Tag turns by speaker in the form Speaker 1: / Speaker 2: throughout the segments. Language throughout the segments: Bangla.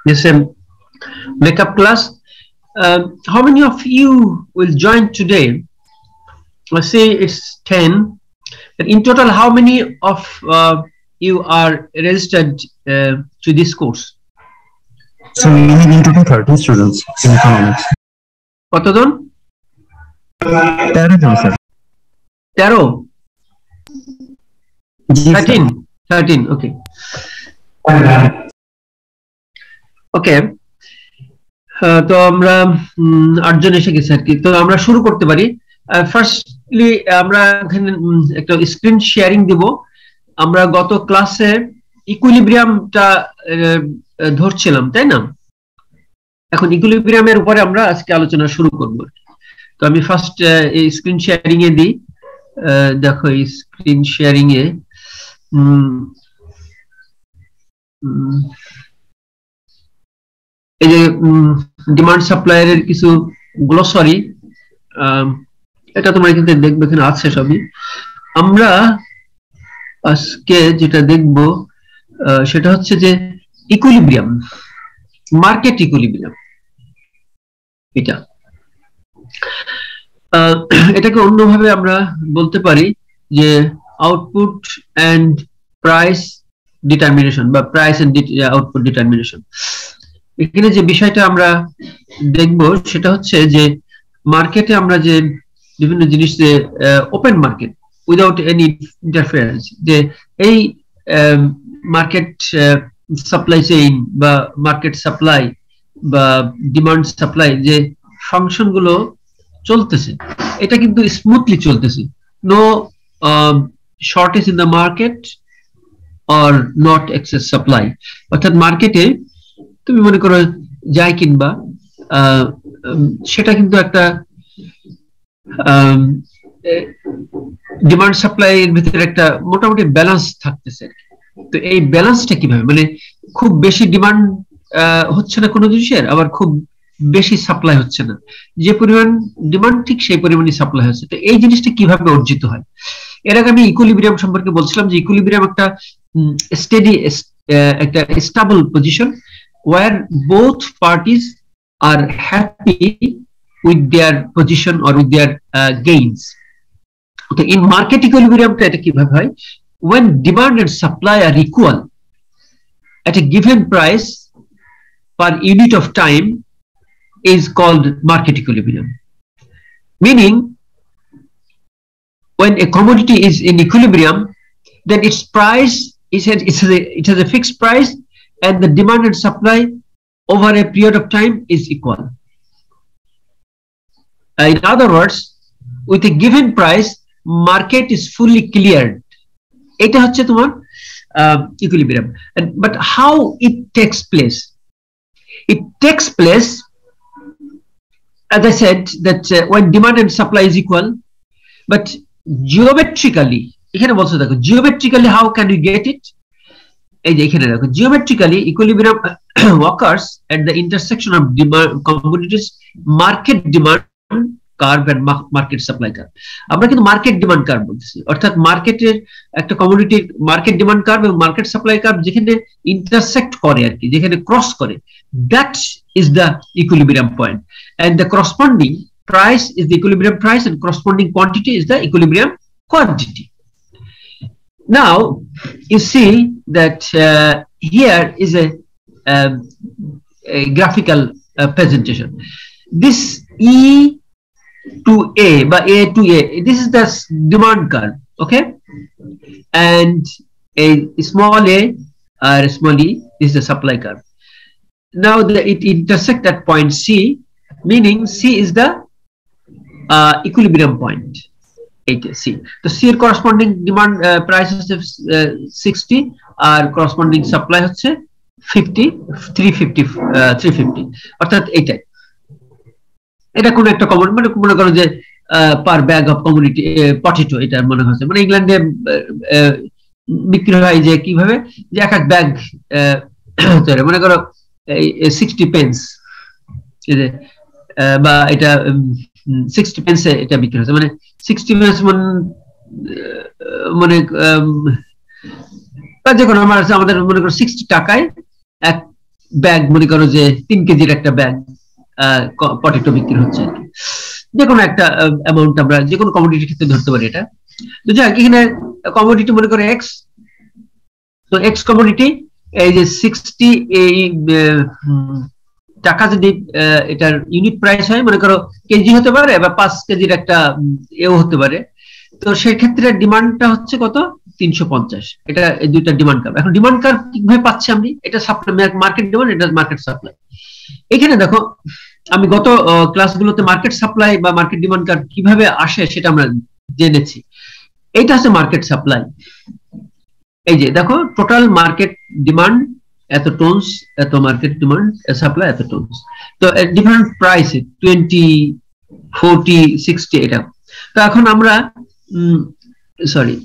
Speaker 1: Yes, makeup class. How many of you will join today? Let's say it's 10. But in total, how many of you are registered to this course?
Speaker 2: So we have in total 13 students in economics.
Speaker 1: কতজন?
Speaker 2: 13 জন স্যার।
Speaker 1: 13? 13, okay. ওকে, তো আমরা 8 জন এসে গেছি আর কি। তো আমরা শুরু করতে পারি। ফার্স্টলি আমরা এখানে একটা স্ক্রিন শেয়ারিং দিব। আমরা গত ক্লাসে ইকুইলিব্রিয়ামটা ধরছিলাম, তাই না? এখন ইকুইলিব্রিয়ামের উপরে আমরা আজকে আলোচনা শুরু করব। তো আমি ফার্স্ট এই স্ক্রিন শেয়ারিং এ দিই। দেখো এই স্ক্রিন শেয়ারিং এ এই যে ডিমান্ড সাপ্লায়ারের কিছু গ্লোসারি, এটা তোমরা কিন্তু দেখবে, এখানে আছে সবই। আমরা আজকে যেটা দেখব সেটা হচ্ছে যে ইকুইলিব্রিয়াম, মার্কেট ইকুইলিব্রিয়াম। এটাকে অন্যভাবে আমরা বলতে পারি যে আউটপুট এন্ড প্রাইস ডিটারমিনেশন বা প্রাইস এন্ড আউটপুট ডিটারমিনেশন। এখানে যে বিষয়টা আমরা দেখব সেটা হচ্ছে যে মার্কেটে আমরা যে বিভিন্ন জিনিস, যে open market without any interference, যে এই মার্কেট সাপ্লাই চেইন বা মার্কেট সাপ্লাই বা ডিমান্ড সাপ্লাই যে ফাংশন গুলো চলতেছে, এটা কিন্তু স্মুথলি চলতেছে। No shortage in the market or not excess supply. অর্থাৎ মার্কেটে তুমি মনে করো যাই কিনবা, সেটা কিন্তু একটা ডিমান্ড সাপ্লাই এর ভিতরে একটা মোটামুটি ব্যালেন্স থাকতেছে। তো এই ব্যালেন্সটা কিভাবে, মানে খুব বেশি ডিমান্ড হচ্ছে না কোনো জিনিসের, আবার খুব বেশি সাপ্লাই হচ্ছে না, যে পরিমাণ ডিমান্ড ঠিক সেই পরিমাণই সাপ্লাই হচ্ছে। তো এই জিনিসটা কিভাবে অর্জিত হয়? এর আগে আমি ইকুইলিব্রিয়াম সম্পর্কে বলছিলাম যে ইকুইলিব্রিয়াম একটা স্টেডি, একটা stable position where both parties are happy with their position or with their gains. So in market equilibrium এটা কিভাবে হয়? When demand and supply are equal at a given price per unit of time is called market equilibrium. Meaning, when a commodity is in equilibrium, then its price it has a fixed price, and the demand and supply over a period of time is equal. In other words, with a given price, market is fully cleared. Eta hocche tomar equilibrium. But how it takes place? It takes place, as I said, that when demand and supply is equal, but geometrically, geometrically how can we get it? Geometrically, equilibrium occurs at the intersection of demand commodities, market demand curve and market supply curve. আমরা কিন্তু মার্কেট ডিমান্ড কার্ভ বলতেছি, অর্থাৎ মার্কেটের একটা কমোডিটির মার্কেট ডিমান্ড কার্ভ এবং মার্কেট সাপ্লাই কার্ভ যেখানে ইন্টারসেক্ট করে আর কি, যেখানে ক্রস করে, that is the equilibrium point, and the corresponding price is the equilibrium price, and corresponding quantity is the equilibrium quantity. Now you see that here is a graphical presentation. This E to A, but A to A, this is the demand curve, okay, and a small a or small e is the supply curve. Now it intersect at point C, meaning C is the equilibrium point. C. The C corresponding demand price is 60, R corresponding supply হচ্ছে 350 অর্থাৎ এইটাই। এটা কোন একটা কমোডিটি, মানে মনে করো যে পার ব্যাগ অফ কমোডিটি পটেটো, এটা মনে হচ্ছে, মানে ইংল্যান্ডে বিক্রি হয় যে কিভাবে, যে এক এক ব্যাগ মনে করো 60 পেন্স, বা এটা 60 পেন্সে এটা বিক্রি হচ্ছে, মানে 60 পেন্স মানে যে কোনো আমাদের মনে করো 60 টাকায় এক ব্যাগ মনে করো যে 3 কেজির একটা ব্যাগ পটেটো বিক্রি হচ্ছে আর কি, যে কোনো একটা অ্যামাউন্ট আমরা যে কোনো কমোডিটির ক্ষেত্রে ধরতে পারি এটা। তো যাই এখানে কমোডিটি মনে করে এক্স, তো এক্স কমোডিটি এই যে 60 এই টাকা যদি এটার ইউনিট প্রাইস হয় মনে করো কেজি হতে পারে বা 5 কেজির একটা এও হতে পারে, তো সেই ক্ষেত্রে ডিমান্ডটা হচ্ছে কত 350, এটা এই দুইটা ডিমান্ড কার্ভ। এখন ডিমান্ড কার্ভ কিভাবে পাচ্ছি আমি, এটা সাপ্লাই মার্কেট ডিমান্ড, এটা মার্কেট সাপ্লাই। এখানে দেখো আমি গত ক্লাসগুলোতে মার্কেট সাপ্লাই বা মার্কেট ডিমান্ড কার্ভ কিভাবে আসে সেটা আমরা জেনেছি। এইটা হচ্ছে মার্কেট সাপ্লাই। এই যে দেখো টোটাল মার্কেট ডিমান্ড এত টনস, এত মার্কেট ডিমান্ড সাপ্লাই এত টনস, তো ডিফারেন্ট প্রাইস 20, 40, 60 এটা। তো এখন আমরা সরি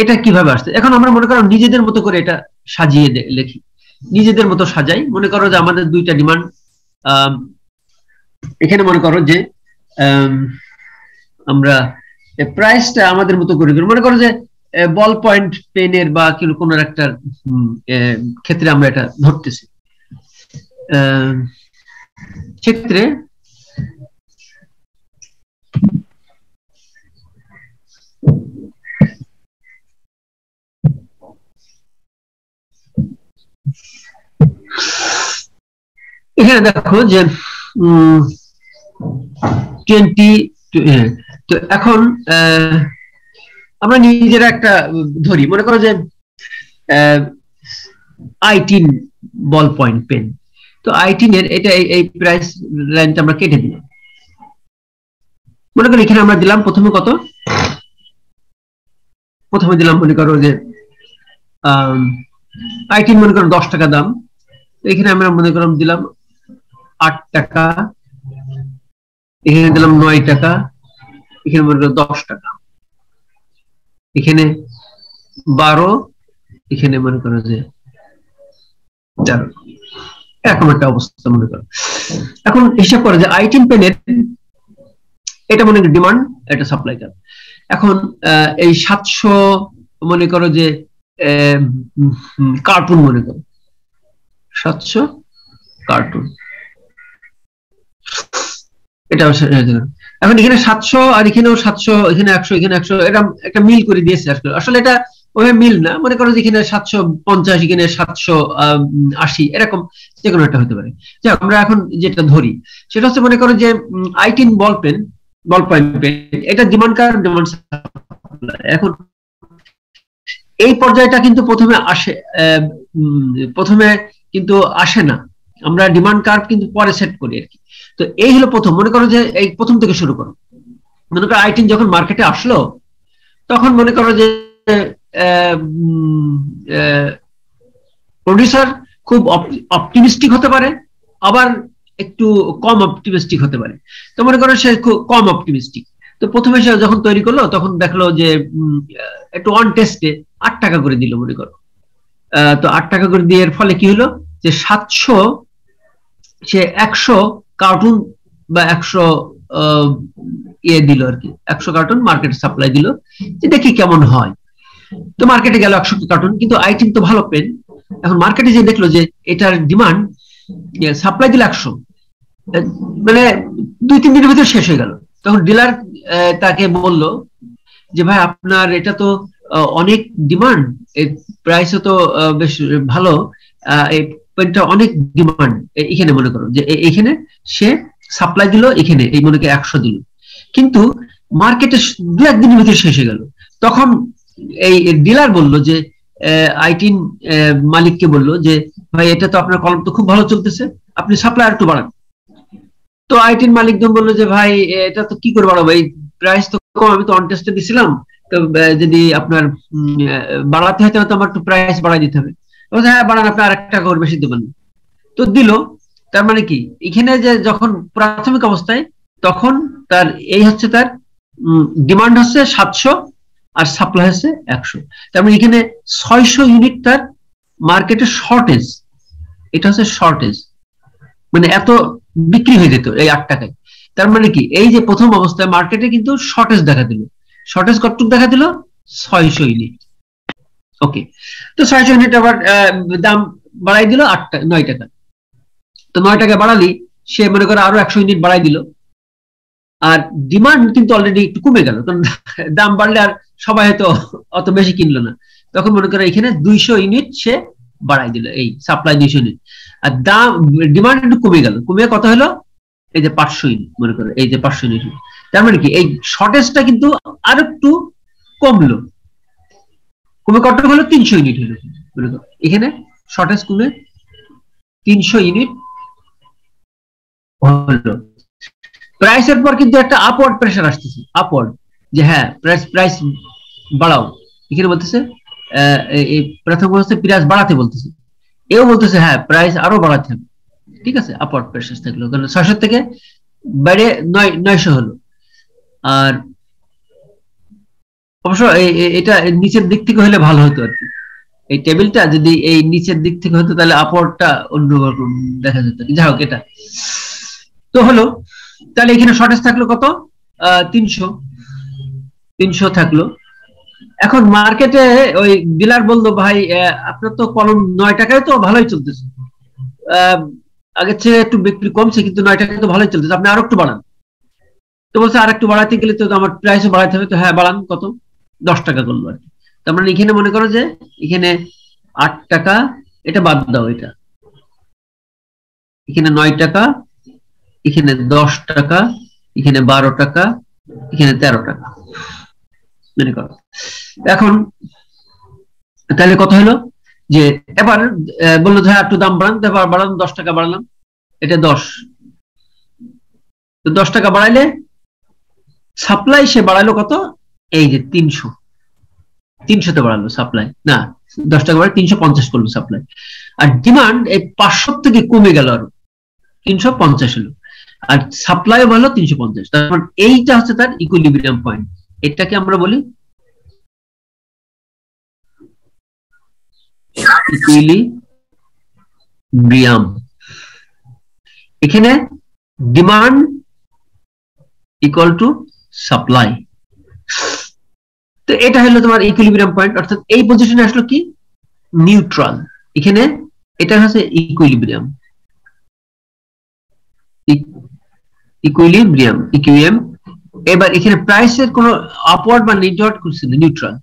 Speaker 1: এটা কিভাবে আসছে, এখন আমরা মনে করো নিজেদের মতো করে এটা সাজিয়ে লিখি, নিজেদের মতো সাজাই। মনে করো যে আমাদের দুইটা ডিমান্ড, এখানে মনে করো যে আমরা প্রাইসটা আমাদের মতো করে মনে করো যে বল পয়েন্ট পেনের বা কোন একটা ক্ষেত্রে আমরা এটা ধরতেছি, ক্ষেত্রে এখানে দেখো যে 20, তো এখন আমরা নিজেরা একটা ধরি, মনে করো যে 18 বল পয়েন্ট পেন, তো 18 এর এটা এই প্রাইস লাইনটা আমরা কেটে দিলাম। মনে করো এখানে আমরা দিলাম প্রথমে কত, প্রথমে দিলাম মনে করো যে 18 মনে করো 10 টাকা দাম, এখানে আমরা মনে করো দিলাম 8 টাকা, এখানে দিলাম 9 টাকা, এখানে মনে করো 10 টাকা, এখানে 12, এখানে মনে করো যে 13, এরকম একটা অবস্থা মনে করো। এখন হিসাব করে যে 18 পেনের এটা মনে করো ডিমান্ড, এটা সাপ্লাই কার্ভ। এখন এই 700 মনে করো যে কার্টুন, মনে করো 700 কার্টুন, এটা এখন এখানে 700 আর এখানেও 700, এখানে 100, এখানে 100, এটা একটা মিল করে দিয়েছে আসলে এটা ওইভাবে মিল না, মনে করো যে এখানে 750, এখানে 780, এরকম যে কোনো একটা হতে পারে। যে আমরা এখন যেটা ধরি সেটা হচ্ছে মনে করো যে 18 বল পয়েন্ট পেন, এটা ডিমান্ড কার্ভ, ডিমান্ড সাপ্লাই। এখন এই পর্যায়টা কিন্তু প্রথমে কিন্তু আসে না, আমরা ডিমান্ড কার্ভ কিন্তু পরে সেট করি আর কি। তো এই হলো প্রথম, মনে করো যে এই প্রথম থেকে শুরু করো। মনে করো 18 যখন মার্কেটে আসলো তখন মনে করো যে প্রোডিউসার খুব অপটিমিস্টিক হতে পারে, আবার একটু কম অপটিমিস্টিক হতে পারে। তো মনে করো সে খুব কম অপটিমিস্টিক, তো প্রথমে সে যখন তৈরি করলো তখন দেখলো যে একটু অন টেস্টে 8 টাকা করে দিল মনে করো। তো 8 টাকা করে দিয়ে এর ফলে কি হলো যে 700 সে 100 কার্টুন বা 100 দিল আর কি, 100 কার্টুন মার্কেট সাপ্লাই দিল, যে দেখি কেমন হয়। তো মার্কেটে গেল 100 কার্টুন, কিন্তু আইটেম তো ভালো পেন। এখন মার্কেটে যে দেখলো যে এটার ডিমান্ড, সাপ্লাই দিল 100, মানে 2-3 দিনের ভিতরে শেষ হয়ে গেল। তখন ডিলার তাকে বলল যে ভাই আপনার এটা তো অনেক ডিমান্ড, এর প্রাইসও তো বেশ ভালো, এই পেনটা অনেক ডিমান্ড, এখানে মনে করো যে এখানে সে সাপ্লাই দিল, এখানে এই মনে করে 100 দিল, কিন্তু মার্কেটে 2-1 দিনের ভিতরে শেষ হয়ে গেল। তখন এই ডিলার বলল যে 18 মালিককে বলল যে ভাই এটা তো আপনার কলম তো খুব ভালো চলতেছে, আপনি সাপ্লাই একটু বাড়ান। তো 18 মালিকজন বললো যে ভাই এটা তো কি করে বাড়াবো, এই প্রাইস তো কম, আমি তো অন টেস্টে দিছিলাম, তো যদি আপনার বাড়াতে হয় তাহলে তো আমার একটু প্রাইস বাড়াই দিতে হবে। হ্যাঁ বাড়ান, আপনি আর 1 টাকা করে বেশি দেবেন। তো দিল। তার মানে কি এখানে যে যখন প্রাথমিক অবস্থায় তখন তার এই হচ্ছে তার ডিমান্ড হচ্ছে 700 আর সাপ্লাই হচ্ছে 100, তার মানে এখানে 600 ইউনিট তার মার্কেটে শর্টেজ, এটা হচ্ছে শর্টেজ, মানে এত বিক্রি হয়ে যেত এই 8 টাকায়। তার মানে কি এই যে প্রথম অবস্থায় মার্কেটে কিন্তু শর্টেজ দেখা দিল, শর্টেজ কতটুকু দেখা দিল 600 ইউনিট। ওকে, তো 600 ইউনিট আবার দাম বাড়াই দিল 9 টাকা, তো 9 টাকা বাড়ালি সে মনে করে আরো 100 ইউনিট বাড়াই দিল, আর ডিমান্ড কিন্তু অলরেডি একটু কমে গেল, কারণ দাম বাড়লে আর সবাই হয়তো অত বেশি কিনলো না, তখন মনে করে এখানে 200 ইউনিট সে বাড়াই দিল, এই সাপ্লাই 200 ইউনিট, আর দাম ডিমান্ড একটু কমে গেল, কমে কত হলো এই যে 500 ইউনিট, মনে করে এই যে 500 ইউনিট। তার মানে কি এই শর্টেজটা কিন্তু আর একটু কমলো, কমে কত হলো 300 ইউনিট হলো, মনে করো এখানে শর্টেজ কমে 300 ইউনিট হলো। প্রাইসের পর কিন্তু একটা আপওয়ার্ড প্রেসার আসতেছে, আপওয়ার্ড, যে হ্যাঁ প্রাইস বাড়াও, এখানে বলতেছে এই প্রথম অবস্থায় প্রাইস বাড়াতে বলতেছে, এও বলতেছে হ্যাঁ প্রাইস আরো বাড়াতে হবে, ঠিক আছে, আপওয়ার্ড প্রেসার থাকলো, কারণ 600 থেকে বাইরে 900 হলো। আর অবশ্য এটা নিচের দিক থেকে হলে ভালো হতো আর কি, এই টেবিলটা যদি এই নিচের দিক থেকে হতো তাহলে আপওয়ার্ডটা অন্যরকম দেখা যেত, যাই হোক এটা তো হলো। তাহলে এখানে শর্টেজ থাকলো কত 300 থাকলো। এখন মার্কেটে ওই ডিলার বললো ভাই আপনার তো কলম 9 টাকায় তো ভালোই চলতেছে, আগের চেয়ে একটু বিক্রি কমছে কিন্তু 9 টাকায় তো ভালোই চলতেছে, আপনি আরো একটু বাড়ান। তো বলছে আর একটু বাড়াতে গেলে তো আমার প্রাইসও বাড়াতে হবে, তো হ্যাঁ বাড়ান, কত 10 টাকা করলো আর কি। তার মানে এখানে মনে করো যে এখানে 8 টাকা, এটা বাদ দাও, এটা এখানে 9 টাকা, এখানে 10 টাকা, এখানে 12 টাকা, এখানে 13 টাকা মনে করো। এখন তাহলে কত হলো যে এবার বললো যে একটু দাম বাড়ান, এবার বাড়ালাম 10 টাকা বাড়ালাম, এটা 10, তো 10 টাকা বাড়াইলে সাপ্লাই সে বাড়ালো কত এই যে 300 তে বাড়ালো সাপ্লাই, না 10 টাকা বাড়ায় 350 করলো সাপ্লাই, আর ডিমান্ড এই 500 থেকে কমে গেল আরো 350 হলো, আর সাপ্লাই হলো 350। তারপর এইটা হচ্ছে তার ইকুইলিব্রিয়াম পয়েন্ট, এটাকে আমরা বলি ইকুইলিব্রিয়াম। এখানে ডিমান্ড ইকুয়াল টু সাপ্লাই, তো এটা হলো তোমার ইকুইলিব্রিয়াম পয়েন্ট, অর্থাৎ এই পজিশনে আসলো কি নিউট্রাল, এখানে এটা হচ্ছে ইকুইলিব্রিয়াম, ইকুইলিব্রিয়াম। এবার এখানে প্রাইসের কোনো আপওয়ার্ড বা নিউট্রাল করছে না, নিউট্রাল,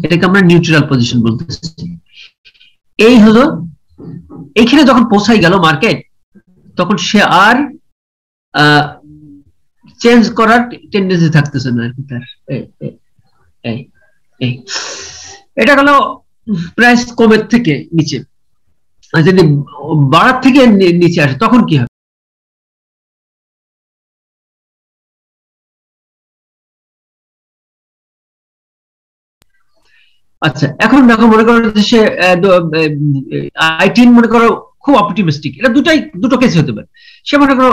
Speaker 1: এটাকে আমরা নিউট্রাল পজিশন বলতেছি। এই হলো এখানে যখন পৌঁছাই গেল মার্কেট, তখন সে আর চেঞ্জ করার টেন্ডেন্সি থাকতেছে না আর কি তার, এটা গেল প্রাইস কমের থেকে নিচে, আর যদি বাড়ার থেকে নিচে আসে তখন কি হবে? আচ্ছা এখন দেখো মনে করো যে সে I10 মনে করো খুব অপটিমিস্টিক, এটা দুটো কেস হতে পারে। সে মনে করো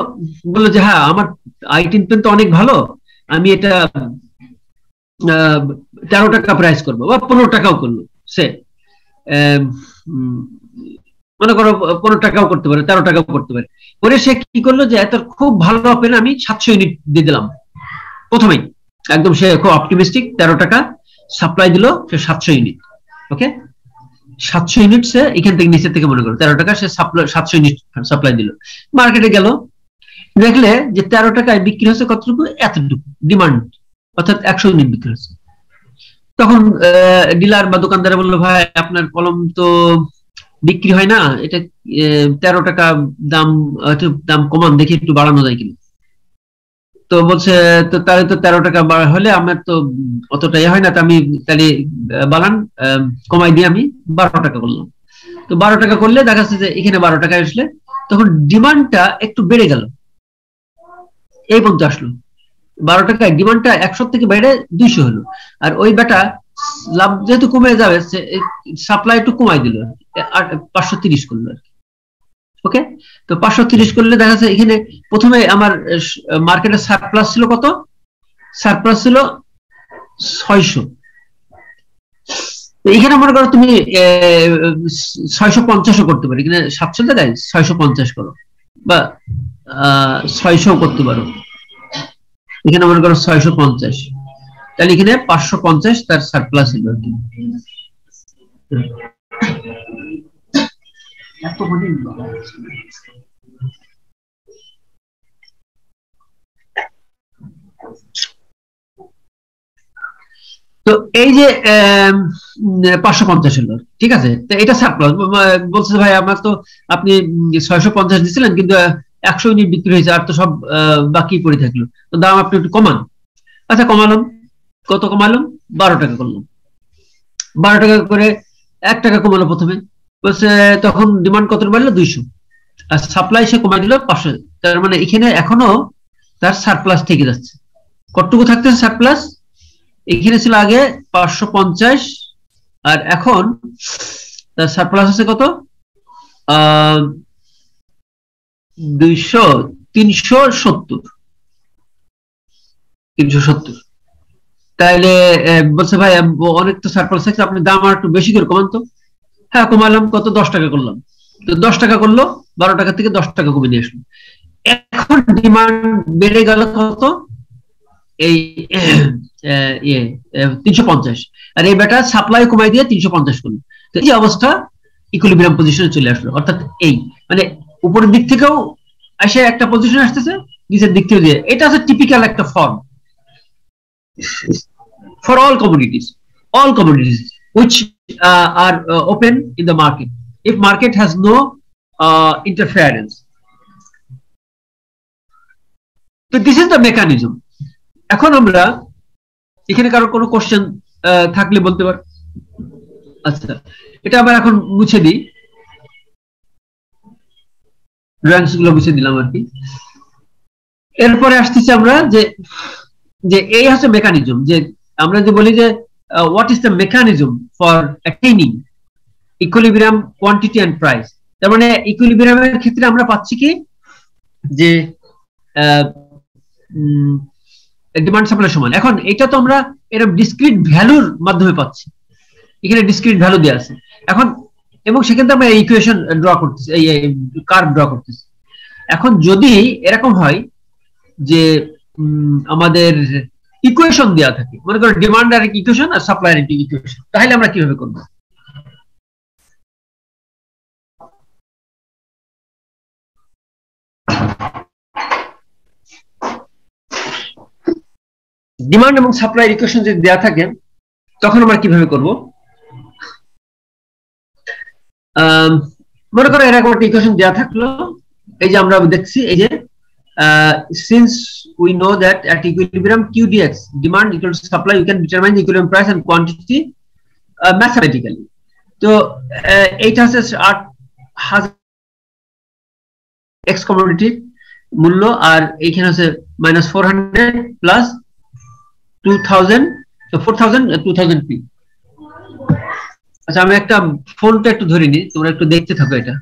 Speaker 1: বললো যে হ্যাঁ আমার I10 পেন তো অনেক ভালো, আমি এটা 13 টাকা প্রাইস করবো বা 15 টাকাও করলো, সে মনে করো 15 টাকাও করতে পারে, 13 টাকাও করতে পারে, পরে সে কি করলো যে এত খুব ভালো পেন আমি 700 ইউনিট দিয়ে দিলাম প্রথমেই, একদম সে খুব অপটিমিস্টিক, 13 টাকা সাপ্লাই দিল সে 700 ইউনিট, ওকে 700 ইউনিট সে এখান থেকে নিচে থেকে মনে করো 13 টাকা সে 700 ইউনিট সাপ্লাই দিল, মার্কেটে গেল, দেখলে যে 13 টাকায় বিক্রি হচ্ছে কতটুকু, এতটুকু ডিমান্ড, অর্থাৎ 100 ইউনিট বিক্রি হচ্ছে। তখন ডিলার বা দোকানদার বললো ভাই আপনার কলম তো বিক্রি হয় না, এটা 13 টাকা দাম, দাম কমান দেখি একটু বাড়ানো যায় কিনা। তো বলছে তো তাহলে তো 13 টাকা হলে আমার তো অতটাই হয় না, তো আমি তাহলে বাড়ান কমাই দিয়ে আমি 12 টাকা করলাম। তো 12 টাকা করলে দেখা যাচ্ছে যে এখানে 12 টাকা আসলে তখন ডিমান্ডটা একটু বেড়ে গেল, এই পর্যন্ত আসলো 12 টাকায় ডিমান্ডটা 100 থেকে বাইরে 200 হলো, আর ওই বেটা লাভ যেহেতু কমে যাবে সাপ্লাই একটু কমাই দিল, 530 করলো আর কি, ওকে। তো 530 করলে দেখা যাচ্ছে এখানে প্রথমে আমার মার্কেটের সারপ্লাস ছিল কত, সারপ্লাস ছিল 600, এখানে মনে করো তুমি 650 করতে পারো, এখানে 700 জায়গায় 650 করো বা 600 করতে পারো, এখানে মনে করো 650, তাহলে এখানে 550 তার সারপ্লাস ছিল আর কি। এত বড় তো এই যে 550 হলো, ঠিক আছে, তো এটা সারপ্লাস বলছে ভাই আমার তো আপনি 650 দিছিলেন কিন্তু 100 ইউনিট বিক্রি হয়েছে আর তো সব বাকি পড়ে থাকলো, তো দাম আপনি একটু কমান। আচ্ছা কমালাম, কত কমালাম? 12 টাকা করলাম। 12 টাকা করে 1 টাকা কমালো প্রথমে, বলছে তখন ডিমান্ড কত বাড়লো? 200, আর সাপ্লাই সে কমাই দিল 500। তার মানে এখানে এখনো তার সারপ্লাস থেকে যাচ্ছে। কতটুকু থাকতেছে সারপ্লাস? এখানে ছিল আগে 550 আর এখন তার সারপ্লাস আছে কত? 370। তাইলে বলছে ভাই অনেক তো সারপ্লাস আছে, আপনি দাম আর একটু বেশি করে কমান তো। হ্যাঁ কমালাম, কত? 10 টাকা করলাম। তো 10 টাকা করলো, 12 টাকা থেকে 10 টাকা কমে নিয়ে আসলো। এখন ডিমান্ড বেড়ে গেল কত? এই 350, আর এই বেটা সাপ্লাই কমাই দিয়ে 350 করলো। তো এই অবস্থা ইকুইলিব্রিয়াম পজিশনে চলে আসলো। অর্থাৎ এই মানে উপরের দিক থেকেও এসে একটা পজিশন আসতেছে, নিচের দিক থেকে দিয়ে। এটা হচ্ছে টিপিক্যাল একটা form for all commodities which are open in the market if market has no interference. So this is the mechanism. এখন আমরা এখানে কারো কোনো কোশ্চেন থাকলে বলতে পার। আচ্ছা এটা আবার এখন মুছে দিই, ড্রয়িংস গুলো মুছে দিলাম আর কি। এরপরে আসতেছি আমরা যে এই হচ্ছে মেকানিজম, যে আমরা যে বলি যে what is the mechanism for attaining equilibrium quantity and price. তার মানে ইকুইলিব্রিয়ামের ক্ষেত্রে আমরা পাচ্ছি কি যে ডিমান্ড সাপ্লাই সমান। এখন এটা তো আমরা এরকম ডিসক্রিট ভ্যালুর মাধ্যমে পাচ্ছি, এখানে ডিসক্রিট ভ্যালু দেওয়া আছে এখন, এবং সেখানে আমরা ইকুয়েশন ড্র করতেছি, এই কার্ভ ড্র করতেছি। এখন যদি এরকম হয় যে আমাদের ইকুয়েশন দেওয়া থাকে, মনে করো ডিমান্ড আর ইকুয়েশন আর সাপ্লাই আর ইকুয়েশন, তাহলে আমরা কিভাবে করব? ডিমান্ড এবং সাপ্লাই ইকুয়েশন যদি দেওয়া থাকে তখন আমরা কিভাবে করব? মনে করো এরকম একটা ইকুয়েশন দেওয়া থাকলো, এই যে আমরা দেখছি এই যে since we know that at equilibrium QDX demand equals supply, you can determine the equilibrium price and quantity mathematically. তো এইটা হচ্ছে x commodity মূল্য, আর এইখানে হচ্ছে -400 প্লাস 2000, 2000 p। আচ্ছা আমি একটা ফোনটা একটু ধরে নিই, তোমরা একটু দেখতে থাকো এটা।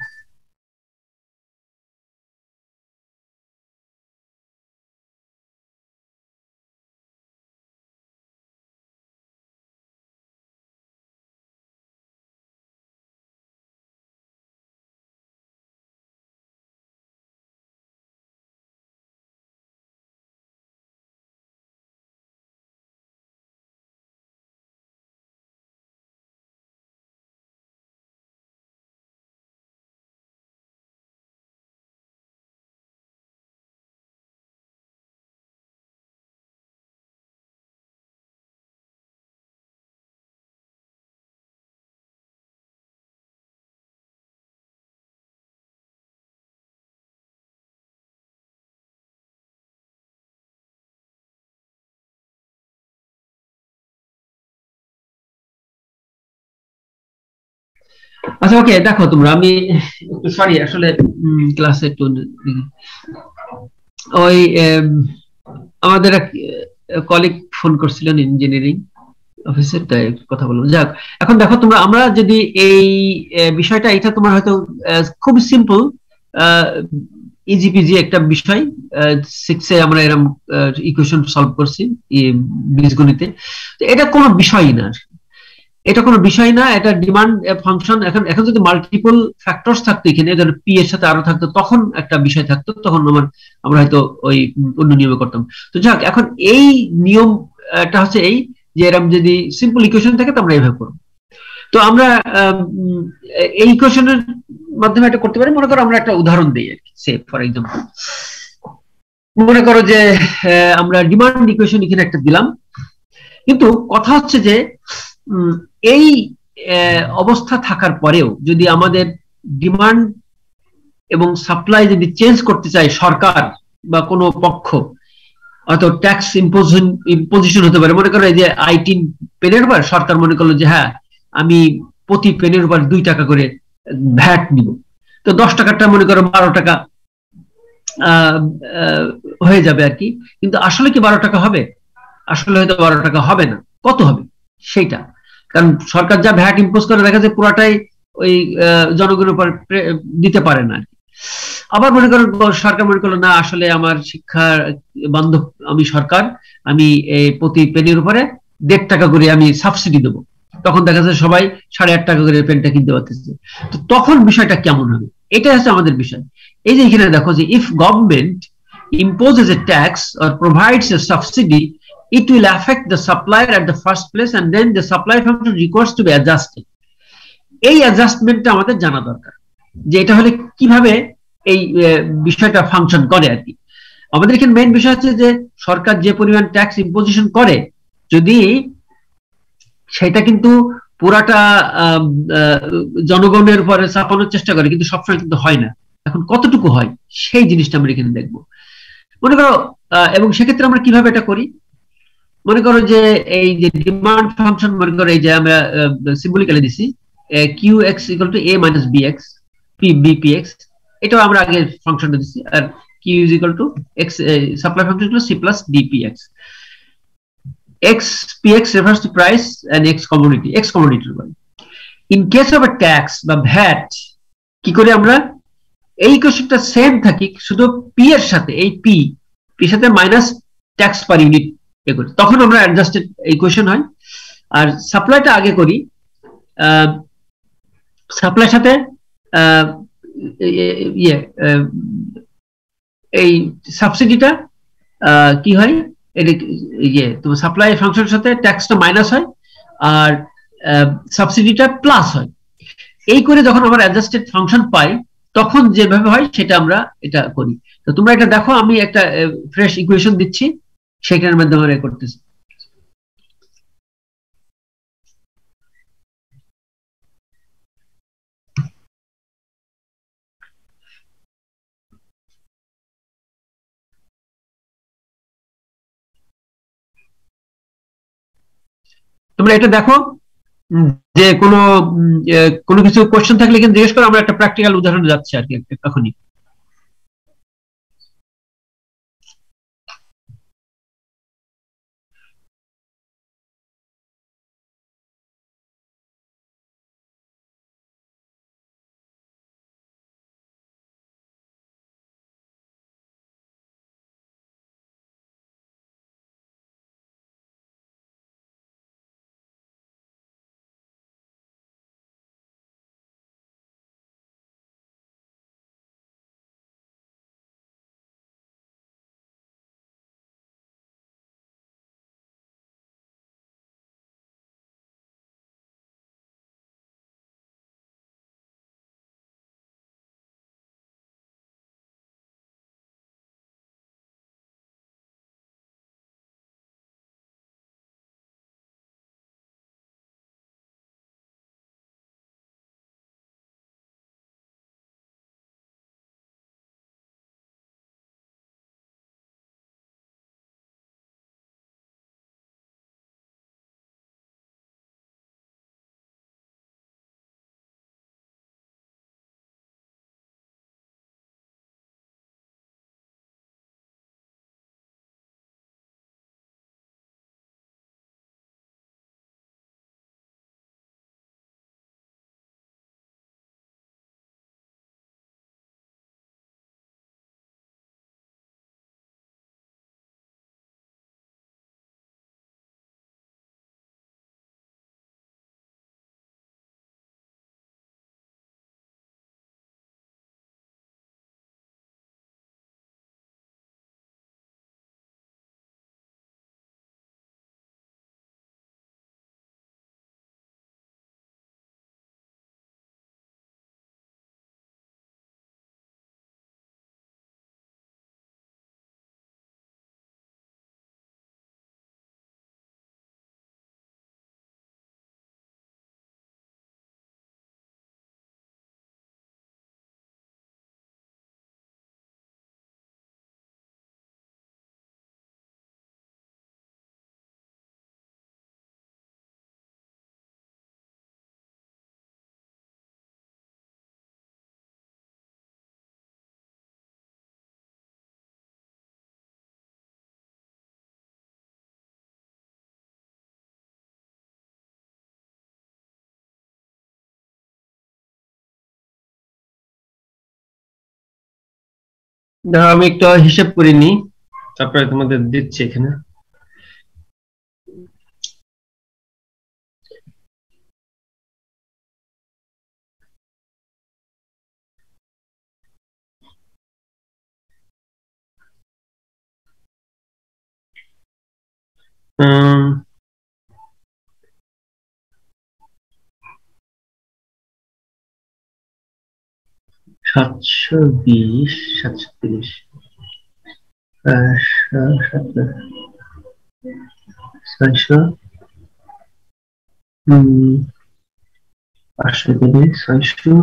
Speaker 1: আচ্ছা ওকে দেখো তোমরা, আমি একটু সরি আসলে ক্লাসে একটু ওই আমাদের এক কলিগ ফোন করছিলেন ইঞ্জিনিয়ারিং অফিসের, তাই কথা বললাম। যাক এখন দেখো তোমরা, আমরা যদি এই বিষয়টা, এটা তোমার হয়তো খুব সিম্পল ইজি পিজি একটা বিষয়, 6 এ আমরা এরকম ইকুয়েশন সলভ করছি বীজগণিতে। তো এটা কোনো বিষয়ই না, এটা কোনো বিষয় না, এটা ডিমান্ড ফাংশন। এখন যদি মাল্টিপল ফ্যাক্টরস থাকতো এখানে, ধরো পি এর সাথে আরো থাকতো, তখন একটা বিষয় থাকতো, তখন আমরা হয়তো ওই অন্য নিয়মে করতাম। তো যাক এখন এই নিয়মটা হচ্ছে এই যে এরকম যদি সিম্পল ইকুয়েশন থাকে তো আমরা এইভাবে করবো। তো আমরা এই ইকুয়েশনের মাধ্যমে এটা করতে পারি। মনে করো আমরা একটা উদাহরণ দিই আর কি, সে ফর এক্সাম্পল মনে করো যে আমরা ডিমান্ড ইকুয়েশন এখানে একটা দিলাম, কিন্তু কথা হচ্ছে যে এই অবস্থা থাকার পরেও যদি আমাদের ডিমান্ড এবং সাপ্লাই যদি চেঞ্জ করতে চায় সরকার বা কোনো পক্ষ, হয়তো ট্যাক্স ইম্পোজিশন হতে পারে। মনে করো এই যে আইটি পেনের উপর সরকার মনে করলো যে হ্যাঁ আমি প্রতি পেনের উপর 2 টাকা করে ভ্যাট নিব, তো 10 টাকাটা মনে করো 12 টাকা হয়ে যাবে আর কি। কিন্তু আসলে কি 12 টাকা হবে? আসলে হয়তো 12 টাকা হবে না। কত হবে সেইটা, কারণ সরকার যা ভ্যাট ইম্পোজ করে দেখা যায় পুরাটাই ওই জনগণের উপর দিতে পারে না। আবার মনে করো সরকার মনে করলো না আসলে আমার শিক্ষা বান্ধব আমি সরকার, আমি প্রতি পেনের উপরে 1.5 টাকা করে আমি সাবসিডি দেবো, তখন দেখা যায় সবাই 8.5 টাকা করে পেনটা কিনতে পারতেছে। তো তখন বিষয়টা কেমন হবে, এটা হচ্ছে আমাদের বিষয়। এই যে এখানে দেখো যে if government imposes a tax or provides a subsidy, it will affect the supplier at the first place and then the supply function requires to be adjusted. এই অ্যাডজাস্টমেন্টটা আমাদের জানা দরকার যে এটা হলে কিভাবে এই বিষয়টা ফাংশন করে আর কি। আমাদের এখানে মেইন বিষয় হচ্ছে যে সরকার যে পরিমাণ ট্যাক্স ইম্পোজিশন করে, যদি সেটা কিন্তু পুরাটা জনগণের উপরে চাপানোর চেষ্টা করে, কিন্তু সবসময় কিন্তু হয় না। এখন কতটুকু হয় সেই জিনিসটা আমরা এখানে দেখবো। মনে করো এবং সেক্ষেত্রে আমরা কিভাবে এটা করি, মনে করো যে এই যে ডিমান্ড ফাংশন, মনে করো এই যে আমরা সিম্বলিক্যালি দিছি Q X equal to A minus B X P B P X, এটাও আমরা আগে ফাংশনটা দিছি। আর Q is equal to X, supply function equal C plus D P X. X P X refers to price and X কমোডিটির বলে। In case of a tax বা ভ্যাট কি করে আমরা এই ইকুয়েশনটা সেম থাকি, শুধু পি এর সাথে এই পি এর সাথে মাইনাস ট্যাক্স পার ইউনিট করি, তখন আমরা অ্যাডজাস্টেড ইকুয়েশন হয়। আর সাপ্লাইটা আগে করি, সাপ্লাইয়ের সাথে ইয়ে এই সাবসিডিটা কি হয়, ইয়ে তোমার সাপ্লাই ফাংশনের সাথে ট্যাক্সটা মাইনাস হয় আর সাবসিডিটা প্লাস হয়। এই করে যখন আমরা অ্যাডজাস্টেড ফাংশন পাই তখন যেভাবে হয় সেটা আমরা এটা করি। তো তোমরা এটা দেখো, আমি একটা ফ্রেশ ইকুয়েশন দিচ্ছি, সেটার মাধ্যমে আমরা করতেছি। তোমরা এটা দেখো যে কোনো কোনো কিছু কোশ্চেন থাকলে কিন্তু জিজ্ঞেস করো, আমরা একটা প্র্যাকটিক্যাল উদাহরণ যাচ্ছি আর কি এখনই। দেখো আমি একটু হিসাব করে নিই, তারপরে তোমাদের দিচ্ছি এখানে। উম, 720, 730, 600, 500 দিলে 600,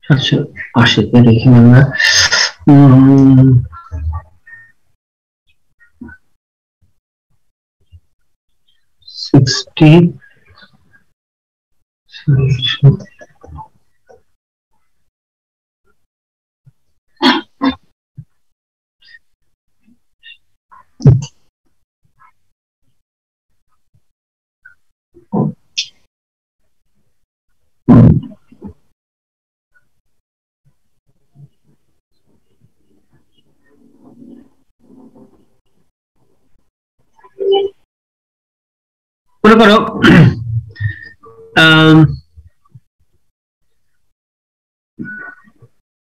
Speaker 1: 780 তাহলে এখানে আমরা 60, 600, মনে করো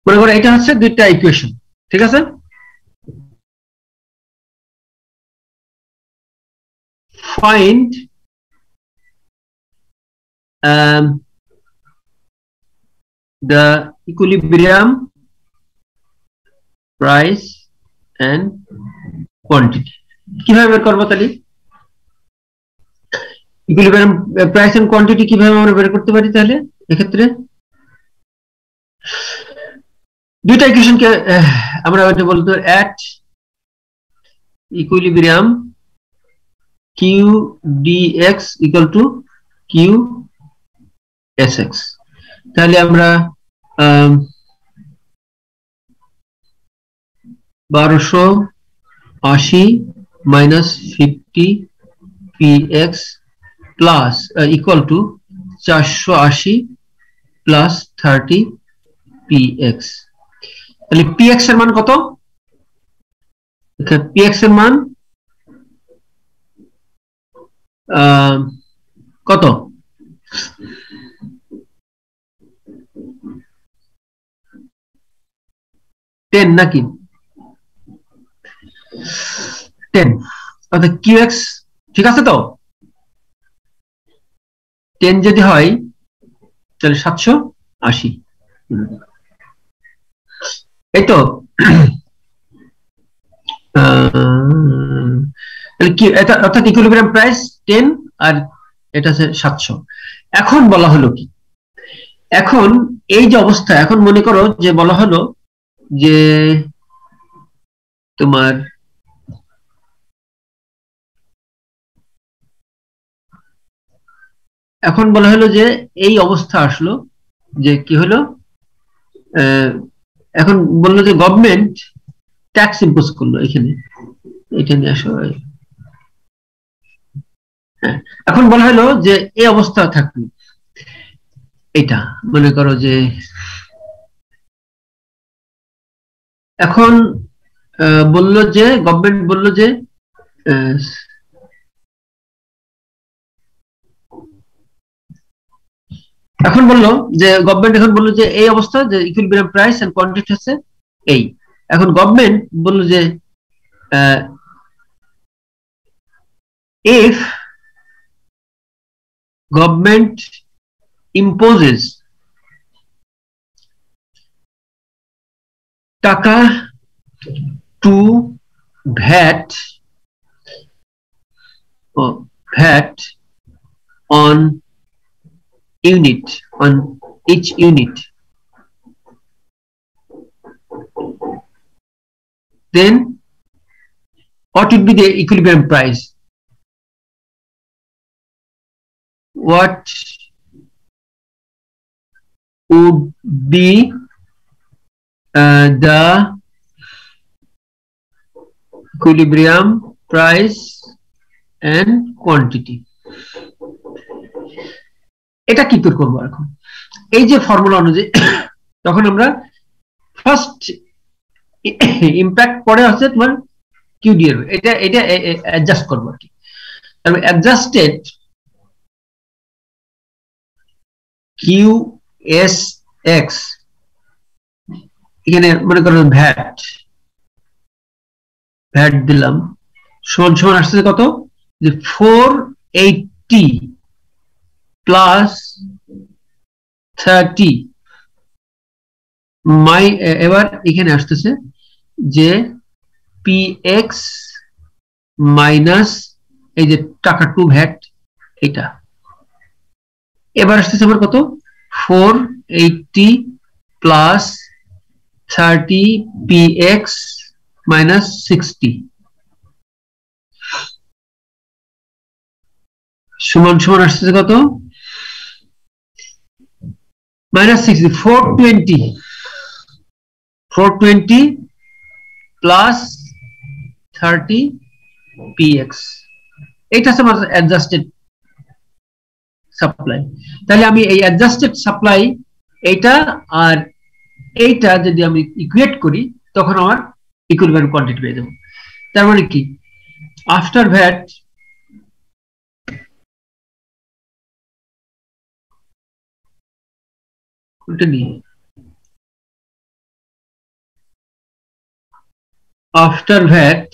Speaker 1: মনে করো এটা হচ্ছে দুইটা ইকুয়েশন, ঠিক আছে? Find the equilibrium price and quantity. কিভাবে বের করবো তাহলে? ইকুইলিব্রিয়াম প্রাইস এন্ড কোয়ান্টিটি কিভাবে আমরা বের করতে পারি তাহলে এক্ষেত্রে? দুইটা ইকুয়েশনকে আমরা ওটা বলতো at equilibrium q dx equal to q sx। তাহলে আমরা 1280 minus 50 px plus equal to 480 plus 30 px। তাহলে px এর মান কত? px এর মান কত? 10 নাকি? 10 অর্থাৎ qx ঠিক আছে তো? 10 যদি হয় তাহলে 780, এই তো। তাহলে কি এটা অর্থাৎ ইকুইলিব্রিয়াম প্রাইস 10 আর এটা হচ্ছে 700। এখন বলা হলো কি, এখন এই যে অবস্থা, এখন মনে করো যে বলা হলো যে তোমার এখন বলা হলো যে এই অবস্থা আসলো যে কি হলো, এখন বললো যে গভর্নমেন্ট ট্যাক্স ইম্পোজ করলো এখানে, এটা নিয়ে আসলে এখন বলা হলো যে এই অবস্থা থাকবে। এটা মনে করো যে এখন বলল যে গভর্নমেন্ট বলল যে এখন বলল যে গভর্নমেন্ট এখন বলল যে এই অবস্থা যে ইকুইলিব্রিয়াম প্রাইস এন্ড কোয়ান্টিটি হচ্ছে এই। এখন গভর্নমেন্ট বলল যে if government imposes টাকা to VAT on unit, on each unit, then what would be the equilibrium price? What would be the equilibrium price and quantity? এটা কি করে করবো এখন? এই যে ফর্মুলা অনুযায়ী তখন আমরা ফার্স্ট ইমপ্যাক্ট পরে হচ্ছে তোমার কিউডি এর, এটা এটা অ্যাডজাস্ট করবো আর কি। তারপরে অ্যাডজাস্টেড কিউ এস এক্স, এখানে মনে করো ভ্যাট দিলাম, সমান সমান আসছে কত, যে 480 প্লাস 30 মাই, এবার এখানে আসতেছে যে পি এক্স মাইনাস এই যে টাকা টু ভ্যাট এটা, এবার আসতেছে আমার কত 480 প্লাস 30 পি এক্স মাইনাস 60 সমান সমান আসতেছে কত মাইনাস 60, 420 প্লাস 30 px, এটা হচ্ছে আমার অ্যাডজাস্টেড সাপ্লাই। তাহলে আমি এই অ্যাডজাস্টেড সাপ্লাই এইটা আর এইটা যদি আমি ইকুয়েট করি তখন আমার ইকুইভ্যালেন্ট কোয়ান্টিটি পেয়ে যাব। তার মানে কি আফটার ভ্যাট কোনটা নিয়ে, after VAT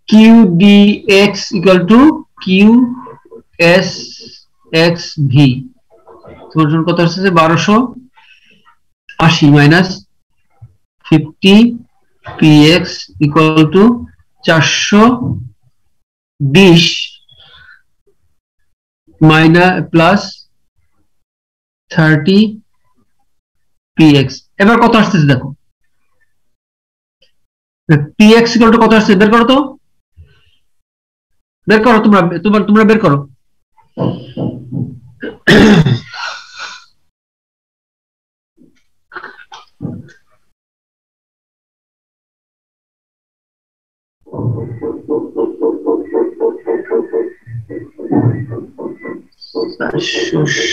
Speaker 1: QDX equal to QSXV, কত আসছে 1280 minus 50 PX equal to 420 minus plus 30 PX। এবার কত আসতেছে দেখো, PX equal to কত আসছে বের করো তো, বের করো তোমরা বের করো।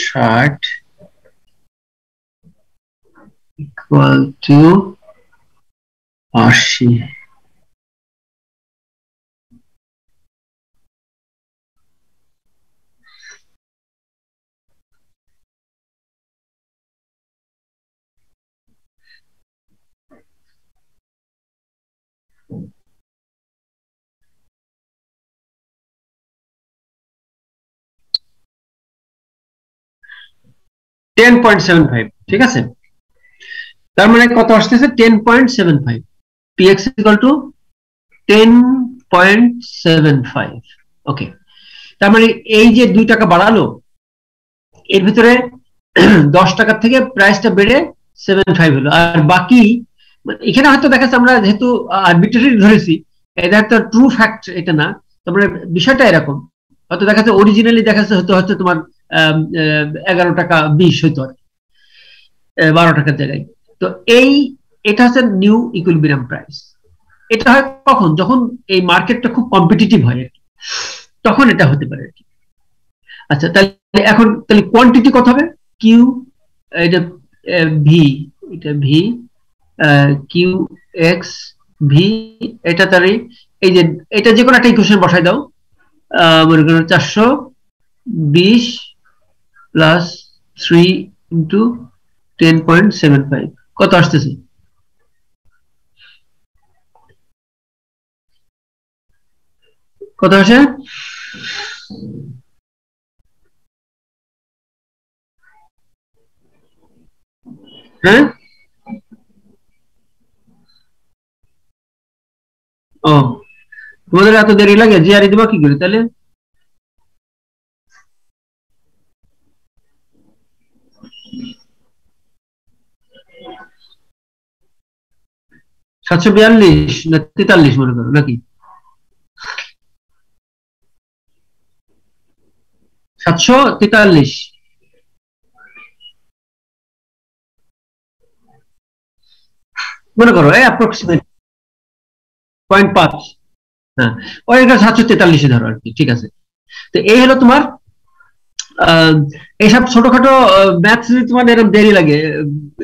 Speaker 1: ষাট ইকুয়াল টু 80, ঠিক আছে। তার মানে কত আসতেছে 10.75, px equal to 10.75। ওকে, তার মানে এই যে 2 টাকা বাড়ালো এর ভিতরে 10 টাকা থেকে প্রাইসটা বেড়ে 75 হলো, আর বাকি এখানে হয়তো দেখাচ্ছে আমরা যেহেতু আরবিট্রারি ধরেছি, এটা একটা ট্রু ফ্যাক্ট এটা না, তারপরে বিষয়টা এরকম হয়তো দেখাচ্ছে অরিজিনালি দেখাচ্ছে হয়তো তোমার 11 টাকা 20 হইতো আর 12 টাকার জায়গায়। তো এটা হচ্ছে নিউ ইকুইলিব্রিয়াম প্রাইস। এটা হয় কখন, যখন এই মার্কেটটা খুব কম্পিটিটিভ হয় আর কি, তখন এটা হতে পারে আর কি। আচ্ছা, তাহলে এখন তাহলে কোয়ান্টিটি কত হবে, কিউ এটা ভি, এটা ভি কিউ এক্স ভি, এটা তাহলে এই যে এটা যে কোনো একটা ইকুয়েশন বসাই দাও, মনে করো 420 প্লাস 3 ইন্টু 10.75 কত আসতেছে, কত আসে, হ্যাঁ ও তোমাদের এত দেরি লাগে, জিআরই দিবা কি করে তাহলে, সাতশো 42 না 43 মনে করো নাকি, 743 মনে করো, অ্যাপ্রক্সিমেট 0.5, হ্যাঁ ওই 743 ধরো আর কি, ঠিক আছে। তো এই হলো তোমার এইসব ছোটখাটো ম্যাথস যদি তোমার এরকম দেরি লাগে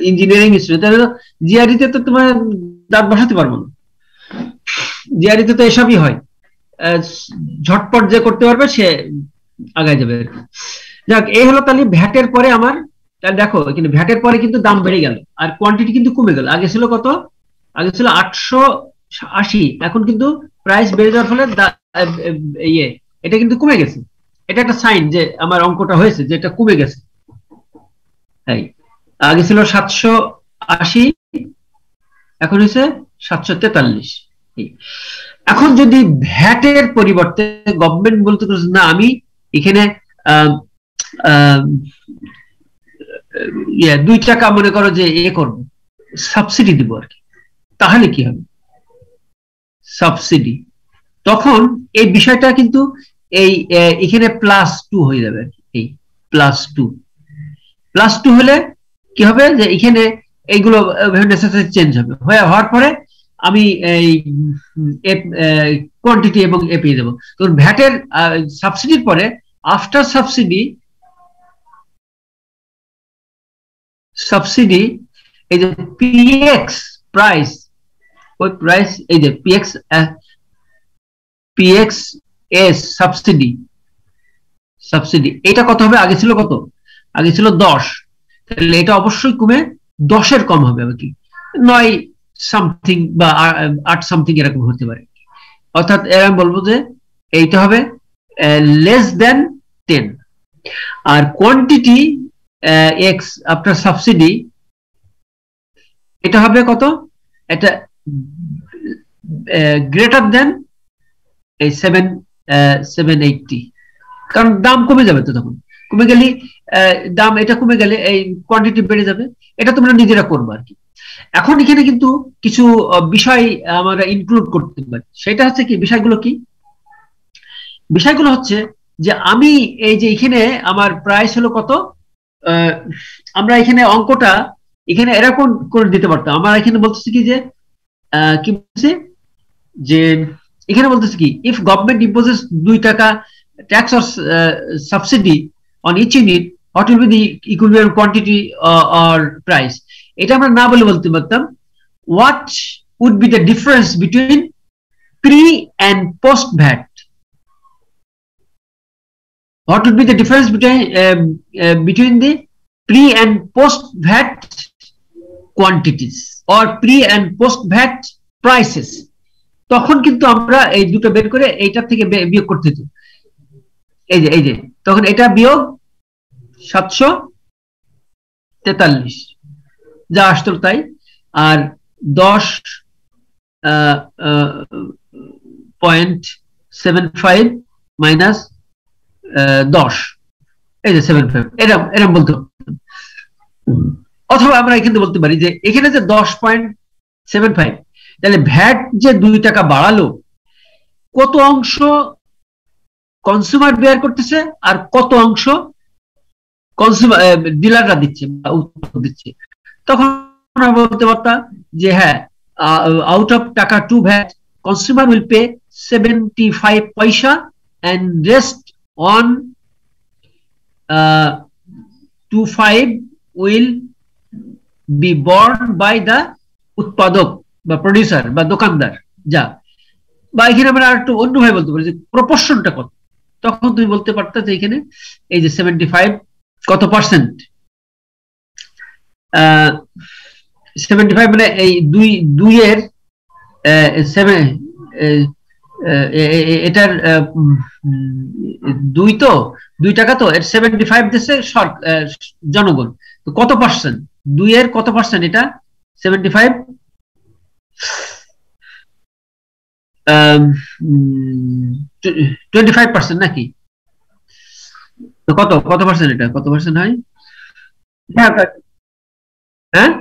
Speaker 1: ইঞ্জিনিয়ারিং স্টুডেন্ট, তাহলে জিআরইতে তো তোমার দাঁত বসাতে পারবো না। জিআরইতে তো এসবই হয়, ঝটপট যে করতে পারবে সে আগায় যাবে। যাক, এই হলো তাহলে ভ্যাটের পরে আমার, তাহলে দেখো এখানে ভ্যাটের পরে কিন্তু দাম বেড়ে গেল আর কোয়ান্টিটি কিন্তু কমে গেল। আগে ছিল কত? আগে ছিল 880, এখন কিন্তু প্রাইস বেড়ে যাওয়ার ফলে এটা কিন্তু কমে গেছে। এটা একটা সাইন যে আমার অঙ্কটা হয়েছে, যে এটা কমে গেছে। আগে ছিল 780, এখন হয়েছে 743। এখন যদি ভ্যাটের পরিবর্তে গভর্নমেন্ট বলতে না আমি এখানে 2 টাকা মনে করো যে করবো, সাবসিডি দিব আর কি, তাহলে কি হবে? সাবসিডি, তখন এই বিষয়টা কিন্তু এই এখানে +2 হয়ে যাবে আর কি। এই +2 হলে কি হবে যে এখানে এইগুলো নেসেসারি চেঞ্জ হবে, হওয়ার পরে আমি এই কোয়ান্টিটি এবং এ পেয়ে দেবো। তো ভ্যাটের সাবসিডির পরে আফটার সাবসিডি এই যে পিএক্স প্রাইস, ওই প্রাইস এই যে পিএক্স এস সাবসিডি এটা কত হবে? আগে ছিল কত? আগে ছিল 10, তাহলে এটা অবশ্যই কমে 10-এর কম হবে, কি 9 সামথিং বা 8 সামথিং এরকম হতে পারে। অর্থাৎ এরকম বলবো যে এইটা হবে <10। আর কোয়ান্টিটি এক্স আফটার সাবসিডি এটা হবে কত? এটা গ্রেটার দেন এই 780, কারণ দাম কমে যাবে। তো তখন কমে গেলে দাম এটা কমে গেলে এই কোয়ান্টিটি বেড়ে যাবে। এটা তোমরা নিজেরা করবে আর কি। এখন এখানে কিন্তু কিছু বিষয় আমরা ইনক্লুড করতে পারি, সেটা হচ্ছে কি বিষয়গুলো কি? বিষয়গুলো হচ্ছে যে আমি এই যে এখানে আমার প্রাইস হলো কত, আমরা এখানে অঙ্কটা এখানে এরকম করে দিতে পারতাম। আমরা এখানে বলতেছি কি যে কি বলছে যে এখানে বলতেছি কি, ইফ গভর্নমেন্ট ইম্পোজেস 2 টাকা tax or subsidy on each unit, what will be the equivalent quantity or price. এটা আমরা না বলে বলতে পারতাম what would be the difference between pre and post VAT. What would be the difference between the pre and post VAT quantities or pre and post VAT prices? তখন কিন্তু আমরা এই দুটো বের করে এইটার থেকে বিয়োগ করতে হতো। এই যে তখন এটা বিয়োগ 743 যা আসতো তাই, আর 10.75 মাইনাস 10, এই যে 75, এরকম বলতে। অথবা আমরা এখানে বলতে পারি যে এখানে যে 10.75, তাহলে ভ্যাট যে 2 টাকা বাড়ালো, কত অংশ কনজিউমার বেয়ার করতেছে আর কত অংশ কনজিউমার ডিলাররা দিচ্ছে বা উৎপাদক দিচ্ছে। তখন আমরা বলতে পারতাম যে হ্যাঁ, আউট অফ টাকা 2 ভ্যাট কনজিউমার উইল পে 75 পয়সা and rest on 25 will be borne by the উৎপাদক বা প্রোডিউসার বা দোকানদার। যা বা এখানে আমরা একটু অন্যভাবে বলতে পারি যে প্রপোর্শনটা কত। তখন তুমি বলতে পারতে যে এখানে এই যে 75 কত পার্সেন্ট, 75 মানে এই 2 এর 7, এটার 2 তো 2 টাকা, তো এর 75 দেশে জনগণ, তো কত পার্সেন্ট 2 এর কত পার্সেন্ট? এটা 75 25% নাকি? তো কত পার্সেন্ট? এটা কত পার্সেন্ট হয়? হ্যাঁ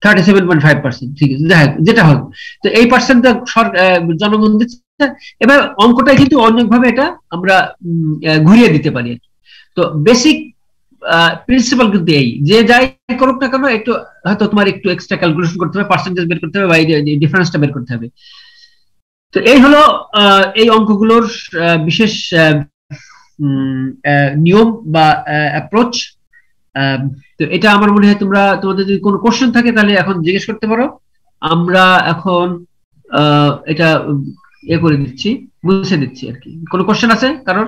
Speaker 1: 37.5%, ঠিক আছে, যেটা হবে। তো এই পার্সেন্টটা জনগণ দিচ্ছে। এবার অঙ্কটা কিন্তু অনেকভাবে এটা আমরা ঘুরিয়ে দিতে পারি। তো বেসিক প্রিন্সিপাল কিন্তু এই, যে যাই করুক না কেন একটু হয়তো তোমার একটু এক্সট্রা ক্যালকুলেশন করতে হবে, পার্সেন্টেজ বের করতে হবে বা ডিফারেন্সটা বের করতে হবে। তো এই হলো এই অঙ্কগুলোর বিশেষ নিয়ম বা অ্যাপ্রোচ। তো এটা আমার মনে হয় তোমাদের যদি কোনো কোশ্চেন থাকে তাহলে এখন জিজ্ঞেস করতে পারো। আমরা এখন এটা করে দিচ্ছি, মুছে দিচ্ছি আর কি। কোনো কোশ্চেন আছে কারোর?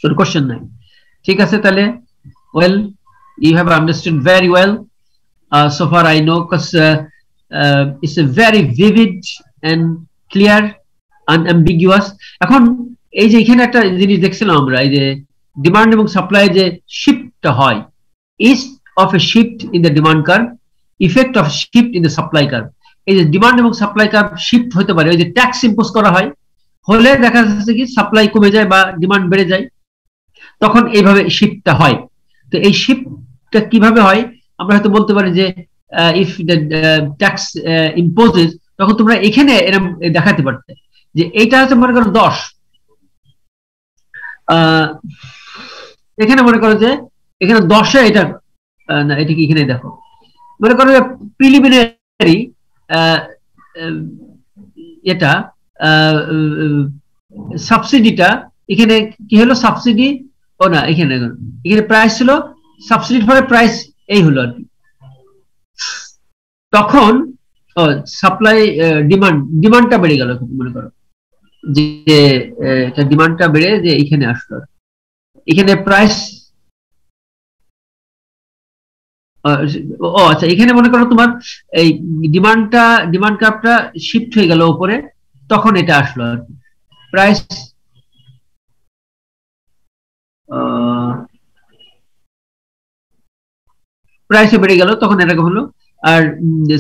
Speaker 1: কোনো কোশ্চেন নাই, ঠিক আছে তাহলে। Well, you have understood very well so far I know, because it's a very vivid and clear, unambiguous. এখন এই যে এখানে একটা জিনিস দেখছিলাম আমরা, এই যে ডিমান্ড এবং সাপ্লাই যে শিফটটা হয়, is of a shift in the demand curve, effect of shift in the supply curve। এই যে ডিমান্ড এবং সাপ্লাই কার্ভ শিফট হতে পারে, ওই যে ট্যাক্স ইম্পোজ করা হয়, হলে দেখা যাচ্ছে কি সাপ্লাই কমে যায় বা ডিমান্ড বেড়ে যায়, তখন এইভাবে শিফটটা হয়। তো এই শিফটটা কিভাবে হয় আমরা হয়তো বলতে পারি যে ইফ দ্য ট্যাক্স ইম্পোজেস, তখন তোমরা এখানে এরকম দেখাতে পারতে যে এইটা হচ্ছে মনে করো 10, এখানে মনে করো যে এখানে 10-এ এটা না, এটা কি এখানে দেখো, মনে করো যে প্রিলিমিনারি এটা সাবসিডিটা এখানে কি হলো, সাবসিডি ও না, এখানে প্রাইস ছিল, সাবসিডির ফলে প্রাইস এই হলো আর কি। তখন সাপ্লাই ডিমান্ডটা বেড়ে গেল, মনে করো যে ডিমান্ডটা বেড়ে যে এখানে আসলো, এখানে প্রাইস, আচ্ছা এখানে মনে করো তোমার এই ডিমান্ড কার্ভটা শিফট হয়ে গেল উপরে, তখন এটা আসলো আর কি, প্রাইস প্রাইসে বেড়ে গেল, তখন এরকম হলো। আর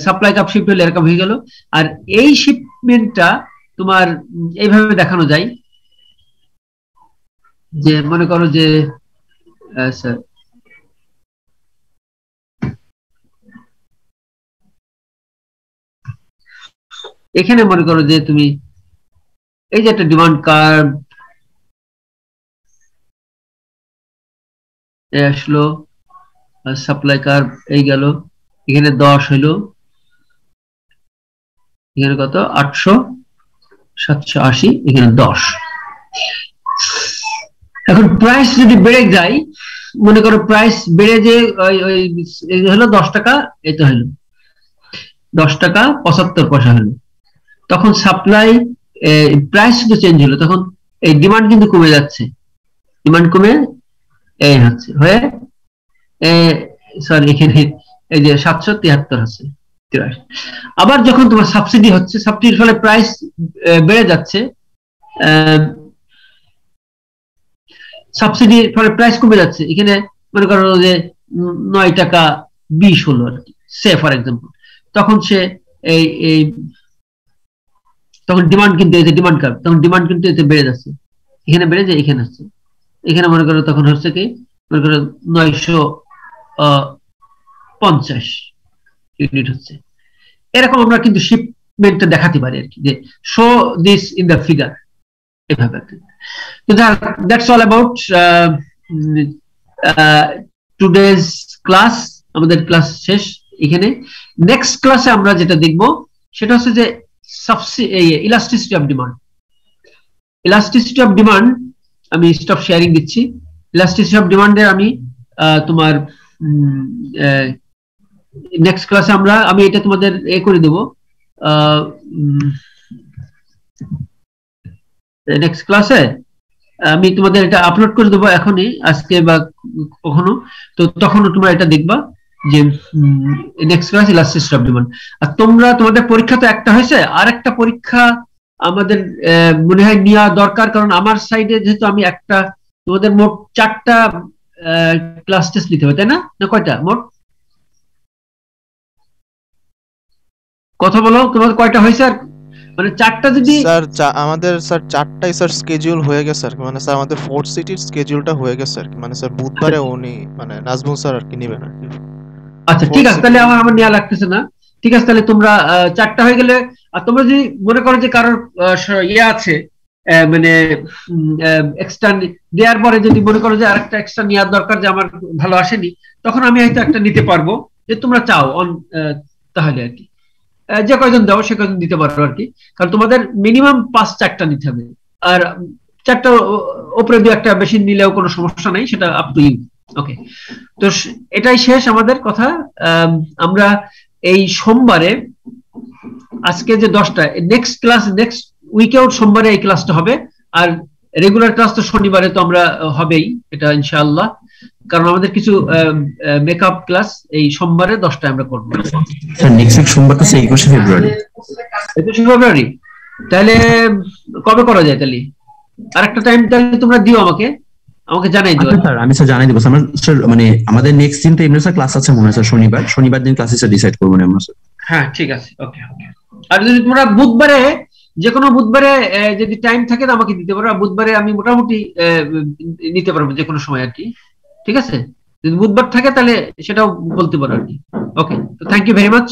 Speaker 1: সাপ্লাই কার্ভ শিফট হলে এরকম হয়ে গেল। আর এই শিপমেন্টটা তোমার এইভাবে দেখানো যায় যে মনে করো যে স্যার এখানে মনে করো যে তুমি এই যে একটা ডিমান্ড কার্ভ আসলো, সাপ্লাই কার্ভ এই গেল, এখানে 10 হইলো, এখানে কত 800 780, এখানে 10। এখন প্রাইস যদি বেড়ে যায়, মনে করো প্রাইস বেড়ে যে হলো 10 টাকা, এটা হলো 10 টাকা 75 পয়সা হলো, তখন সাপ্লাই প্রাইস শুধু চেঞ্জ হলো, তখন এই ডিমান্ড কিন্তু কমে যাচ্ছে, ডিমান্ড কমে এই হচ্ছে হয়ে সরি এখানে এই যে 773 আছে। আবার যখন তোমার সাবসিডি হচ্ছে, সাবসিডির ফলে প্রাইস বেড়ে যাচ্ছে, সাবসিডির ফলে প্রাইস কমে যাচ্ছে, এখানে মনে করো যে 9 টাকা 20 হলো আর কি, সে ফর এক্সাম্পল, তখন সে এই তখন ডিমান্ড কিন্তু এই যে ডিমান্ড কার্ভ, তখন ডিমান্ড কিন্তু এতে বেড়ে যাচ্ছে, এখানে বেড়ে যায়, এখানে আসছে, এখানে মনে করো তখন হচ্ছে কি মনে করো 950 ইউনিট হচ্ছে। এরকম আমরা কিন্তু শিপমেন্টটা দেখাতে পারি আর কি, যে show this in the figure, এভাবে। তো that's all about today's class. আমাদের ক্লাস শেষ এখানে। নেক্সট ক্লাসে আমরা যেটা দেখব সেটা হচ্ছে যে elasticity of demand. Elasticity of demand, আমি স্টপ শেয়ারিং দিচ্ছি। ইলাস্টিসিটি অফ ডিমান্ডের আমি তোমার নেক্সট ক্লাসে আমি এটা তোমাদের করে দেব, নেক্সট ক্লাসে আমি তোমাদের এটা আপলোড করে দেবো এখনই, আজকে বা কখনো, তো তখনও তোমরা এটা দেখবা যে next class elasticity of demand. আর তোমাদের পরীক্ষা তো একটা হয়েছে, আর একটা পরীক্ষা আমাদের মনে হয় নেওয়া দরকার, কারণ আমার সাইডে যেহেতু আমি একটা, তোমাদের মোট 4টা ক্লাস টেস্ট নিতে হবে, তাই না? না কয়টা মোট? কথা বলো, তোমাদের কয়টা হয়েছে? আর মানে 4টা যদি
Speaker 3: স্যার আমাদের স্যার 4টাই স্যার স্কেডিউল হয়ে গেছে আর কি, মানে স্যার আমাদের 4th সিটির স্কেডিউলটা হয়ে গেছে আর কি, মানে স্যার বুধবারে উনি মানে নাজমুল স্যার আর কি নেবেন আর কি।
Speaker 1: আচ্ছা ঠিক আছে, তাহলে আমার নেওয়া লাগতেছে না। ঠিক আছে, তাহলে তোমরা 4টা হয়ে গেলে, আর তোমরা যদি মনে করো যে কারোর আছে মানে এক্সট্রা দেওয়ার পরে যদি মনে করো যে আরেকটা এক্সট্রা নেওয়ার দরকার, যে আমার ভালো আসেনি, তখন আমি হয়তো একটা নিতে পারবো, যে তোমরা চাও তাহলে আর কি যে কয়জন দাও সে কয়জন দিতে পারো আর কি, কারণ তোমাদের মিনিমাম 5-4টা নিতে হবে। আর 4টা উপরে দু একটা বেশি নিলেও কোনো সমস্যা নাই, সেটা আপ টু ইউ। ওকে, তো এটাই শেষ আমাদের কথা। আমরা এই সোমবারে আজকে যে 10টা, নেক্সট ক্লাস নেক্সট উইকেও সোমবারে এই ক্লাসটা হবে, আর রেগুলার ক্লাস তো শনিবারে তো আমরা হবেই এটা ইনশাআল্লাহ, কারণ আমাদের কিছু মেকআপ ক্লাস এই সোমবারে 10টায় আমরা করব।
Speaker 2: স্যার নেক্সট উইক সোমবার তো 21শে ফেব্রুয়ারি।
Speaker 1: 21শে ফেব্রুয়ারি, তাহলে কবে করা যায়? তাহলে আরেকটা টাইম তাহলে তোমরা দিও, আমাকে জানাই দিও।
Speaker 2: আচ্ছা স্যার, আমি স্যার জানাই দেবো স্যার। মানে আমাদের নেক্সট দিন তো এমনি স্যার ক্লাস আছে মনে হয় স্যার, শনিবার দিন ক্লাসে স্যার ডিসাইড করবো না আমরা স্যার।
Speaker 1: হ্যাঁ ঠিক আছে, ওকে ওকে। আর যদি তোমরা বুধবারে, যে কোনো বুধবারে যদি টাইম থাকে তো আমাকে দিতে পারো, বুধবারে আমি মোটামুটি নিতে পারবো যে কোনো সময় আর কি, ঠিক আছে? যদি বুধবার থাকে তাহলে সেটাও বলতে পারো আর কি। ওকে, তো থ্যাংক ইউ ভেরি মাচ।